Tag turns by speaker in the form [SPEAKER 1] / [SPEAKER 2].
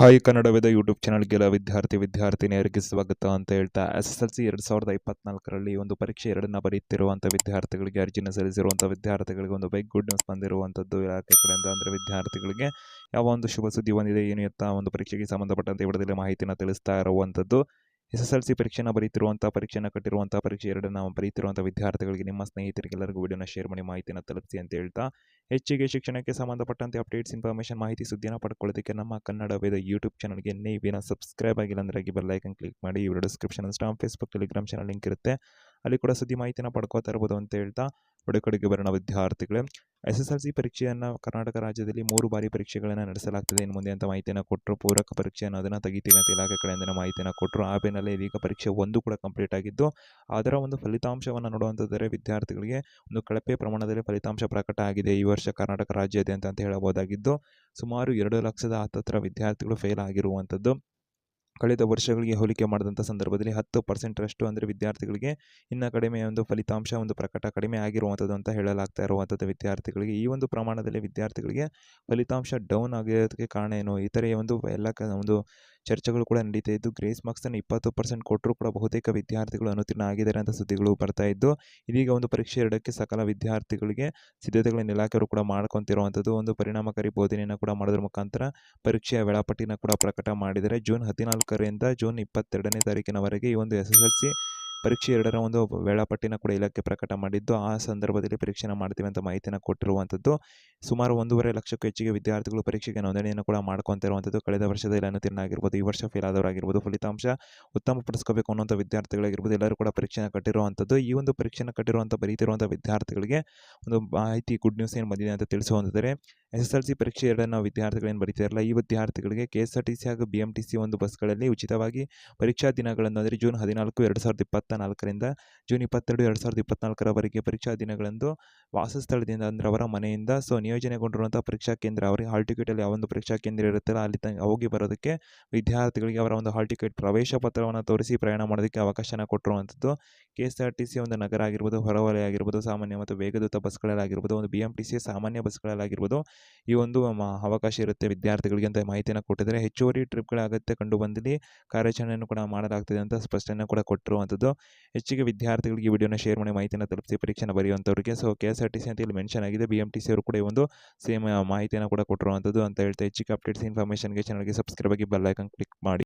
[SPEAKER 1] Hi ಕನ್ನಡವಿದ YouTube ಚಾನಲ್ಗೆಲ್ಲ ವಿದ್ಯಾರ್ಥಿನಿಯರಿಗೆ ಸ್ವಾಗತ ಅಂತ ಹೇಳ್ತಾ SSLC 2024ರಲ್ಲಿ ಒಂದು ಪರೀಕ್ಷೆ ಎರಡನ್ನ ಬರೆಯುತ್ತಿರುವಂಥ ವಿದ್ಯಾರ್ಥಿಗಳಿಗೆ ಅರ್ಜಿನ ಸಲ್ಲಿಸಿರುವಂಥ ವಿದ್ಯಾರ್ಥಿಗಳಿಗೆ ಒಂದು ಬೈಕ್ ಗುಡ್ ನ್ಯೂಸ್ ಬಂದಿರುವಂಥದ್ದು ಇಲಾಖೆ ಕಡೆಯಿಂದ. ಅಂದರೆ ವಿದ್ಯಾರ್ಥಿಗಳಿಗೆ ಯಾವ ಒಂದು ಶುಭ ಸುದ್ದಿ ಬಂದಿದೆ ಏನು ಎತ್ತ ಒಂದು ಪರೀಕ್ಷೆಗೆ ಸಂಬಂಧಪಟ್ಟಂತೆ ವಿಡದಲ್ಲಿ ಮಾಹಿತಿನ ತಿಳಿಸ್ತಾ ಇರುವಂಥದ್ದು. SSLC ಪರೀಕ್ಷೆನ ಬರೀತಿರುವಂಥ ಪರೀಕ್ಷೆನ ಕಟ್ಟಿರುವಂಥ ಪರೀಕ್ಷೆ ಎರಡನ್ನ ಬರೀತಿರುವಂಥ ವಿದ್ಯಾರ್ಥಿಗಳಿಗೆ ನಿಮ್ಮ ಸ್ನೇಹಿತರಿಗೆಲ್ಲರಿಗೂ ವಿಡಿಯೋನ ಶೇರ್ ಮಾಡಿ ಮಾಹಿತಿನ ತಲುಪಿಸಿ ಅಂತ ಹೇಳ್ತಾ, ಹೆಚ್ಚಿಗೆ ಶಿಕ್ಷಣಕ್ಕೆ ಸಂಬಂಧಪಟ್ಟಂತೆ ಅಪ್ಡೇಟ್ಸ್ ಇನ್ಫಾರ್ಮೇಷನ್ ಮಾಹಿತಿ ಸುದ್ದಿನ ಪಡ್ಕೊಳ್ಳೋದಕ್ಕೆ ನಮ್ಮ ಕನ್ನಡ ವೇದ ಯೂಟ್ಯೂಬ್ ಚಾನಲ್ಗೆ ನೀವೇನ ಸಬ್ಸ್ಕ್ರೈಬ್ ಆಗಿಲ್ಲ ಅಂದರೆ ಬೆಲ್ ಐಕನ್ ಕ್ಲಿಕ್ ಮಾಡಿ. ಈ video description Instagram Facebook Telegram channel link ಇರುತ್ತೆ, ಅಲ್ಲಿ ಕೂಡ ಸುದ್ದಿ ಮಾಹಿತಿನ ಪಡ್ಕೋತಾ ಇರ್ಬೋದು ಅಂತ ಹೇಳ್ತಾ ವಿಡಿಯೋ ಕಡೆಗೆ ಬರೋಣ. ವಿದ್ಯಾರ್ಥಿಗಳೇ, SSLC ಪರೀಕ್ಷೆಯನ್ನು ಕರ್ನಾಟಕ ರಾಜ್ಯದಲ್ಲಿ 3 ಬಾರಿ ಪರೀಕ್ಷೆಗಳನ್ನು ನಡೆಸಲಾಗ್ತದೆ ಇನ್ನು ಮುಂದೆ ಅಂತ ಮಾಹಿತಿಯನ್ನು ಕೊಟ್ಟರು. ಪೂರಕ ಪರೀಕ್ಷೆಯನ್ನು ಅದನ್ನು ತೆಗಿತೀವಿ ಅಂತ ಇಲಾಖೆ ಕಡೆಯಿಂದ ಮಾಹಿತಿಯನ್ನು ಕೊಟ್ಟರು. ಆ ಬೆನ್ನಲ್ಲೇ ಇದೀಗ ಪರೀಕ್ಷೆ 1 ಕೂಡ ಕಂಪ್ಲೀಟ್ ಆಗಿದ್ದು ಅದರ ಒಂದು ಫಲಿತಾಂಶವನ್ನು ನೋಡುವಂಥದ್ದರೆ ವಿದ್ಯಾರ್ಥಿಗಳಿಗೆ ಒಂದು ಕಳಪೆ ಪ್ರಮಾಣದಲ್ಲಿ ಫಲಿತಾಂಶ ಪ್ರಕಟ ಆಗಿದೆ ಈ ವರ್ಷ ಕರ್ನಾಟಕ ರಾಜ್ಯಾದ್ಯಂತ ಅಂತ ಹೇಳಬಹುದಾಗಿದ್ದು, ಸುಮಾರು 2 ಲಕ್ಷದ ಹತ್ತಿರ ವಿದ್ಯಾರ್ಥಿಗಳು ಫೇಲ್ ಆಗಿರುವಂಥದ್ದು. ಕಳೆದ ವರ್ಷಗಳಿಗೆ ಹೋಲಿಕೆ ಮಾಡಿದಂಥ ಸಂದರ್ಭದಲ್ಲಿ 10% ಅಂದರೆ ವಿದ್ಯಾರ್ಥಿಗಳಿಗೆ ಇನ್ನು ಕಡಿಮೆ ಒಂದು ಫಲಿತಾಂಶ ಒಂದು ಪ್ರಕಟ ಕಡಿಮೆ ಆಗಿರುವಂಥದ್ದು ಅಂತ ಹೇಳಲಾಗ್ತಾ ಇರುವಂಥದ್ದು. ವಿದ್ಯಾರ್ಥಿಗಳಿಗೆ ಈ ಒಂದು ಪ್ರಮಾಣದಲ್ಲಿ ವಿದ್ಯಾರ್ಥಿಗಳಿಗೆ ಫಲಿತಾಂಶ ಡೌನ್ ಆಗಿರೋದಕ್ಕೆ ಕಾರಣ ಏನು, ಇತರೆ ಒಂದು ಎಲ್ಲ ಒಂದು ಚರ್ಚೆಗಳು ಕೂಡ ನಡೀತಾ ಇದ್ದು, ಗ್ರೇಸ್ ಮಾರ್ಕ್ಸನ್ನು 20% ಕೊಟ್ಟರೂ ಕೂಡ ಬಹುತೇಕ ವಿದ್ಯಾರ್ಥಿಗಳು ಅನುತ್ತೀರ್ಣ ಆಗಿದ್ದಾರೆ ಅಂತ ಸುದ್ದಿಗಳು ಬರ್ತಾ ಇದ್ದು, ಇದೀಗ ಒಂದು ಪರೀಕ್ಷೆ 2ಕ್ಕೆ ಸಕಲ ವಿದ್ಯಾರ್ಥಿಗಳಿಗೆ ಸಿದ್ಧತೆಗಳನ್ನು ಇಲಾಖೆಯವರು ಕೂಡ ಮಾಡ್ಕೊತಿರುವಂಥದ್ದು. ಒಂದು ಪರಿಣಾಮಕಾರಿ ಬೋಧನೆಯನ್ನು ಕೂಡ ಮಾಡೋದ್ರ ಮುಖಾಂತರ ಪರೀಕ್ಷೆಯ ವೇಳಾಪಟ್ಟಿನ ಕೂಡ ಪ್ರಕಟ ಮಾಡಿದರೆ ಜೂನ್ 14ರಿಂದ ಜೂನ್ 22ನೇ ತಾರೀಕಿನವರೆಗೆ ಈ ಒಂದು SSLC ಪರೀಕ್ಷೆ 2ರ ಒಂದು ವೇಳಾಪಟ್ಟಿನ ಕೂಡ ಇಲಾಖೆ ಪ್ರಕಟ ಮಾಡಿದ್ದು, ಆ ಸಂದರ್ಭದಲ್ಲಿ ಪರೀಕ್ಷೆನ ಮಾಡ್ತೀವಿ ಅಂತ ಮಾಹಿತಿನ ಕೊಟ್ಟಿರುವಂಥದ್ದು. ಸುಮಾರು 1.5 ಲಕ್ಷಕ್ಕೂ ಹೆಚ್ಚಿಗೆ ವಿದ್ಯಾರ್ಥಿಗಳು ಪರೀಕ್ಷೆಗೆ ನೋಂದಣಿಯನ್ನು ಕೂಡ ಮಾಡ್ಕೊತಿರುವಂಥದ್ದು. ಕಳೆದ ವರ್ಷದಲ್ಲಿ ಅನುತ್ತೀರ್ಣ ಆಗಿರ್ಬೋದು, ಈ ವರ್ಷ ಫೇಲ್ ಆದವರಾಗಿರ್ಬೋದು, ಫಲಿತಾಂಶ ಉತ್ತಮಪಡಿಸ್ಕೋಬೇಕು ಅನ್ನೋಂಥ ವಿದ್ಯಾರ್ಥಿಗಳಾಗಿರ್ಬೋದು, ಎಲ್ಲರೂ ಕೂಡ ಪರೀಕ್ಷೆನ ಕಟ್ಟಿರುವಂಥದ್ದು. ಈ ಒಂದು ಪರೀಕ್ಷೆನ ಕಟ್ಟಿರುವಂಥ ಬರೀತಿರುವಂಥ ವಿದ್ಯಾರ್ಥಿಗಳಿಗೆ ಒಂದು ಮಾಹಿತಿ ಗುಡ್ ನ್ಯೂಸ್ ಏನು ಬಂದಿದೆ ಅಂತ ತಿಳಿಸುವಂಥದ್ದರೆ, SSLC ಪರೀಕ್ಷೆ 2ನ ವಿದ್ಯಾರ್ಥಿಗಳೇನು ಬರೀತಿರಲ್ಲ ಈ ವಿದ್ಯಾರ್ಥಿಗಳಿಗೆ KSRTC ಹಾಗೂ BMTC ಒಂದು ಬಸ್ಗಳಲ್ಲಿ ಉಚಿತವಾಗಿ ಪರೀಕ್ಷಾ ದಿನಗಳನ್ನು ಅಂದರೆ ಜೂನ್ 14, 2024ರಿಂದ ಜೂನ್ 22, 2024ರವರೆಗೆ ಪರೀಕ್ಷಾ ದಿನಗಳಂದು ವಾಸಸ್ಥಳದಿಂದ ಅಂದರೆ ಅವರ ಮನೆಯಿಂದ ನಿಯೋಜನೆಗೊಂಡಿರುವಂಥ ಪರೀಕ್ಷಾ ಕೇಂದ್ರ ಅವರಿಗೆ ಹಾಲ್ ಟಿಕೆಟಲ್ಲಿ ಯಾವ ಒಂದು ಪರೀಕ್ಷಾ ಕೇಂದ್ರ ಇರುತ್ತಲ್ಲ ಅಲ್ಲಿ ಹೋಗಿ ಬರೋದಕ್ಕೆ ವಿದ್ಯಾರ್ಥಿಗಳಿಗೆ ಅವರ ಒಂದು ಹಾಲ್ ಟಿಕೆಟ್ ಪ್ರವೇಶ ಪತ್ರವನ್ನು ತೋರಿಸಿ ಪ್ರಯಾಣ ಮಾಡೋದಕ್ಕೆ ಅವಕಾಶನ ಕೊಟ್ಟಿರುವಂಥದ್ದು. KSRTC ಒಂದು ನಗರ ಆಗಿರ್ಬೋದು, ಹೊರವಲಯ ಆಗಿರ್ಬೋದು, ಸಾಮಾನ್ಯ ಮತ್ತು ವೇಗದೂತ ಬಸ್ಗಳಲ್ಲಾಗಿರ್ಬೋದು, ಒಂದು BMTC ಸಾಮಾನ್ಯ ಬಸ್ಗಳಲ್ಲಾಗಿರ್ಬೋದು ಈ ಒಂದು ಅವಕಾಶ ಇರುತ್ತೆ ವಿದ್ಯಾರ್ಥಿಗಳಿಗೆ ಅಂತ ಮಾಹಿತಿಯನ್ನು ಕೊಟ್ಟಿದ್ದಾರೆ. ಹೆಚ್ಚುವರಿ ಟ್ರಿಪ್ಗಳ ಅಗತ್ಯ ಕಂಡು ಬಂದಲ್ಲಿ ಕಾರ್ಯಾಚರಣೆಯನ್ನು ಕೂಡ ಮಾಡಲಾಗ್ತದೆ ಅಂತ ಸ್ಪಷ್ಟನೆ ಕೂಡ ಕೊಟ್ಟಿರುವಂಥದ್ದು. ಹೆಚ್ಚಿಗೆ ವಿದ್ಯಾರ್ಥಿಗಳಿಗೆ ಈ ವಿಡಿಯೋನ ಶೇರ್ ಮಾಡಿ ಮಾಹಿತಿಯನ್ನು ತಲುಪಿಸಿ ಪರೀಕ್ಷೆನ ಬರೆಯುವಂಥವ್ರಿಗೆ. KSRTC ಅಂತ ಇಲ್ಲಿ ಮೆನ್ಷನ್ ಆಗಿದೆ, BMTC ಅವರು ಕೂಡ ಈ ಒಂದು ಸೇಮ್ ಮಾಹಿತಿಯನ್ನು ಕೂಡ ಕೊಟ್ಟಿರುವಂಥದ್ದು ಅಂತ ಹೇಳ್ತಾ ಹೆಚ್ಚಿಗೆ ಅಪ್ಡೇಟ್ಸ್ ಇನ್ಫಾರ್ಮೇಷನ್ಗೆ ಚಾನಲ್ಗೆ ಸಬ್ಸ್ಕ್ರೈಬ್ ಆಗಿ ಬೆಲ್ ಐಕಾನ್ ಕ್ಲಿಕ್ ಮಾಡಿ.